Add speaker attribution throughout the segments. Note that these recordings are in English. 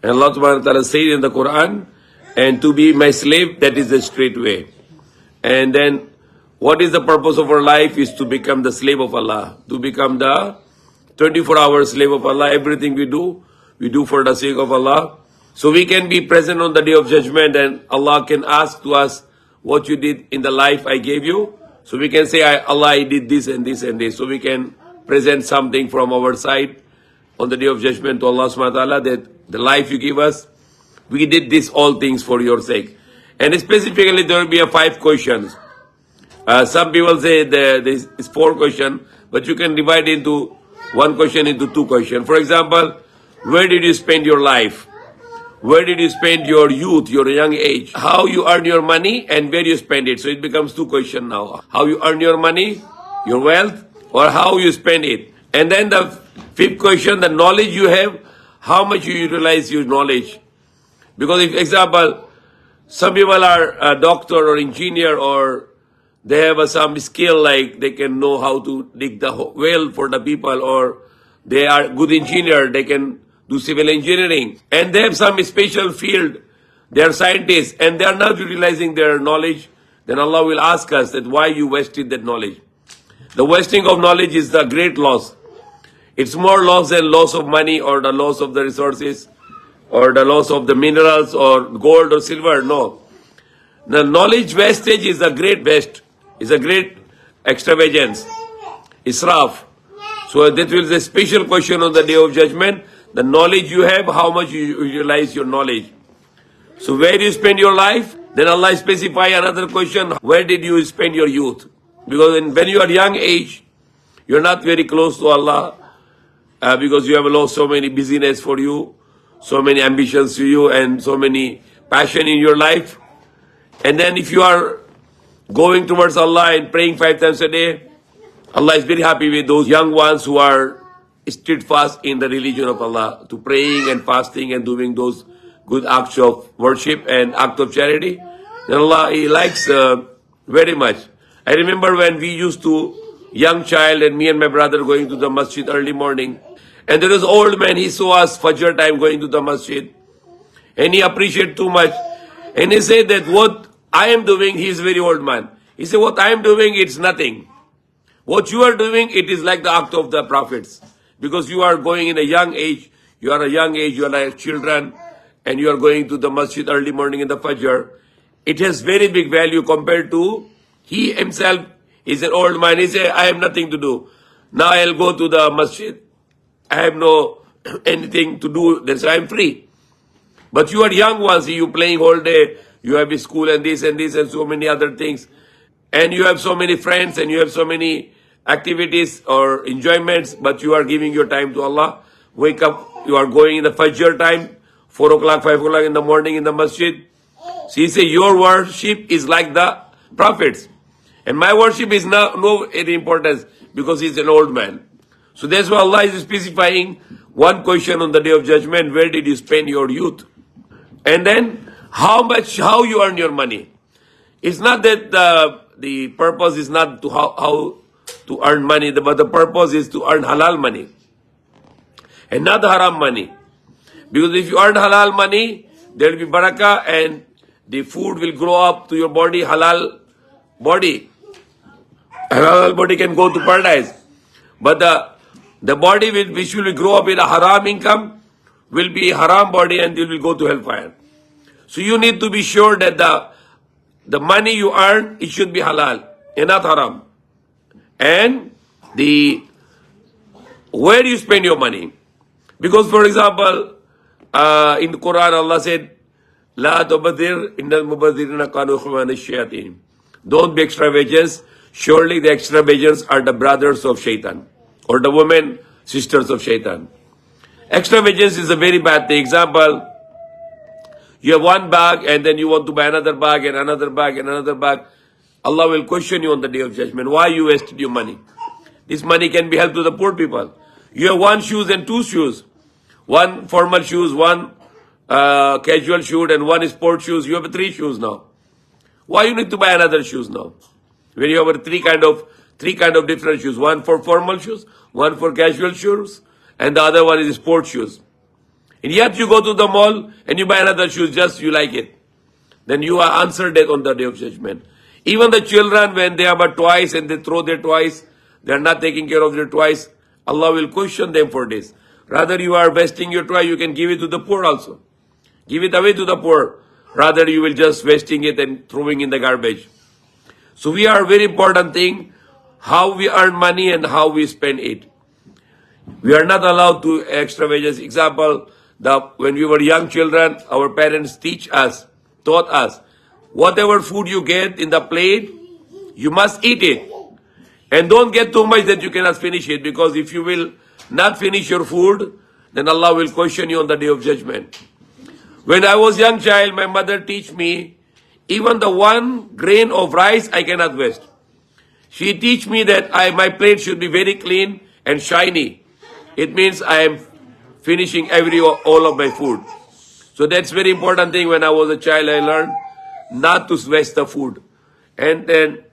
Speaker 1: And Allah subhanahu wa ta'ala said in the Quran, and to be my slave, that is the straight way. And then, what is the purpose of our life is to become the slave of Allah, to become the 24-hour slave of Allah. Everything we do for the sake of Allah. So we can be present on the day of judgment and Allah can ask to us what you did in the life I gave you. So we can say, Allah, I did this and this and this. So we can present something from our side on the day of judgment to Allah subhanahu wa ta'ala that the life you give us, we did this all things for your sake. And specifically there will be 5 questions. Some people say this is 4 questions, but you can divide into 1 question into 2 questions. For example, where did you spend your life? Where did you spend your youth, your young age? How you earn your money and where you spend it. So it becomes 2 questions now. How you earn your money, your wealth, or how you spend it. And then the 5th question, the knowledge you have, how much you utilize your knowledge. Because if, example, some people are a doctor or engineer or they have some skill like they can know how to dig the well for the people, or they are good engineer, they can do civil engineering, and they have some special field, they are scientists, and they are not utilizing their knowledge, then Allah will ask us that why you wasted that knowledge. The wasting of knowledge is the great loss. It's more loss than loss of money or the loss of the resources or the loss of the minerals or gold or silver. No. The knowledge wastage is a great waste. It's a great extravagance. Israf. So that will be a special question on the day of judgment. The knowledge you have, how much you utilize your knowledge. So where do you spend your life? Then Allah specify another question. Where did you spend your youth? Because when you are young age, you're not very close to Allah because you have lost so many busyness for you, so many ambitions to you, and so many passion in your life. And then if you are going towards Allah and praying 5 times a day, Allah is very happy with those young ones who are steadfast in the religion of Allah, to praying and fasting and doing those good acts of worship and act of charity. And Allah, He likes very much. I remember when we used to, young child and me and my brother going to the masjid early morning, and there was old man, he saw us Fajr time going to the masjid, and he appreciated too much. And he said that what I am doing, he is a very old man. He said, what I am doing, it's nothing. What you are doing, it is like the act of the prophets. Because you are going in a young age, you are like children, and you are going to the masjid early morning in the Fajr. It has very big value compared to he himself is an old man. He said, I have nothing to do. Now I'll go to the masjid. I have no anything to do, that's why I'm free. But you are young ones, you playing all day, you have a school and this and so many other things. And you have so many friends and you have so many activities or enjoyments, but you are giving your time to Allah. Wake up, you are going in the Fajr time, 4 o'clock, 5 o'clock in the morning in the masjid. So he say, your worship is like the prophets. And my worship is no any importance because he's an old man. So that's why Allah is specifying 1 question on the day of judgment, where did you spend your youth? And then, how you earn your money. It's not that the purpose is not to how to earn money, but the purpose is to earn halal money and not haram money. Because if you earn halal money, there will be barakah and the food will grow up to your body, halal body. Halal body can go to paradise. But the body which will grow up in a haram income will be haram body and it will go to hellfire. So you need to be sure that the money you earn, it should be halal and not haram. And where you spend your money. Because for example, in the Quran Allah said, La tubadir innal mubadhirina kanu ikhwana ash-shayatin. Don't be extravagant. Surely the extravagants are the brothers of shaitan, or the women, sisters of shaitan. Extravagance is a very bad thing. Example, you have 1 bag and then you want to buy another bag and another bag and another bag. Allah will question you on the day of judgment. Why you wasted your money? This money can be helped to the poor people. You have 1 shoes and 2 shoes. 1 formal shoes, 1 casual shoe and 1 sport shoes. You have 3 shoes now. Why you need to buy another shoes now? When you have 3 kind of different shoes. 1 for formal shoes, 1 for casual shoes, and the other one is sport shoes. And yet you go to the mall and you buy another shoes just you like it. Then you are answered that on the day of judgment. Even the children, when they have a toys and they throw their toys, they are not taking care of their toys, Allah will question them for this. Rather you are wasting your toy, you can give it to the poor also. Give it away to the poor. Rather you will just wasting it and throwing in the garbage. So we are very important thing, how we earn money and how we spend it. We are not allowed to extra wages. Example, when we were young children, our parents taught us, whatever food you get in the plate, you must eat it. And don't get too much that you cannot finish it, because if you will not finish your food, then Allah will question you on the day of judgment. When I was young child, my mother teach me, even the 1 grain of rice I cannot waste. She teach me that my plate should be very clean and shiny. It means I am finishing all of my food. So that's very important thing. When I was a child, I learned not to waste the food. And then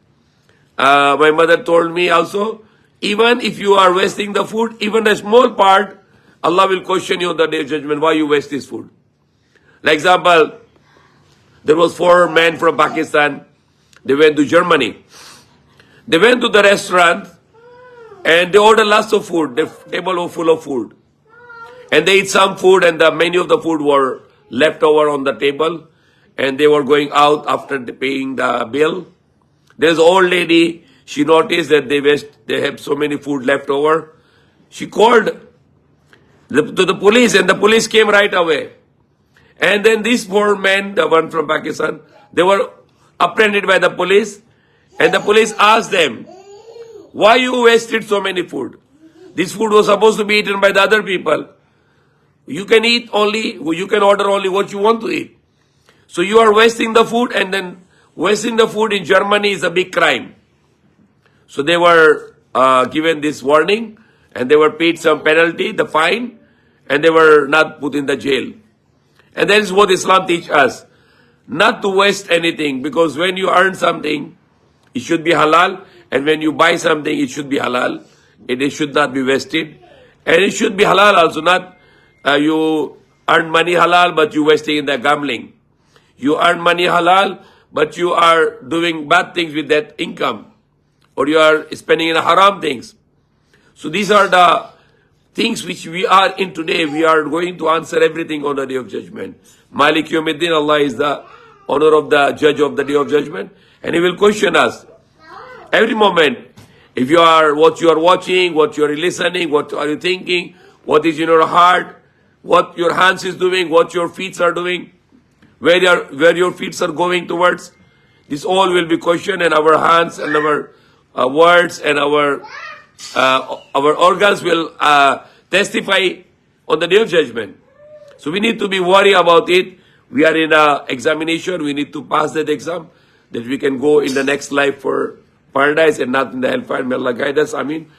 Speaker 1: my mother told me also, even if you are wasting the food, even a small part, Allah will question you on the day of judgment, why you waste this food. Like example, there was 4 men from Pakistan. They went to Germany. They went to the restaurant and they ordered lots of food. The table was full of food. And they eat some food and many of the food were left over on the table. And they were going out after paying the bill. There's an old lady. She noticed that they have so many food left over. She called to the police and the police came right away. And then these 4 men, the one from Pakistan, they were apprehended by the police. And the police asked them, why you wasted so many food? This food was supposed to be eaten by the other people. You can order only what you want to eat. So you are wasting the food, and then wasting the food in Germany is a big crime. So they were given this warning, and they were paid some penalty, the fine, and they were not put in the jail. And that is what Islam teaches us, not to waste anything, because when you earn something, it should be halal, and when you buy something, it should be halal. It should not be wasted. And it should be halal also, not you earn money halal, but you wasting in the gambling. You earn money halal, but you are doing bad things with that income, or you are spending in haram things. So these are the things which we are in today. We are going to answer everything on the day of judgment. Malik Yawmiddin, Allah is the honor of the judge of the day of judgment, and He will question us every moment. If you are, what you are watching, what you are listening, what are you thinking, what is in your heart, what your hands is doing, what your feet are doing, where your feet are going towards, this all will be questioned, and our hands and our words and our organs will testify on the day of judgment. So we need to be worried about it. We are in an examination. We need to pass that exam, that we can go in the next life for paradise and not in the hellfire. May Allah guide us. Ameen.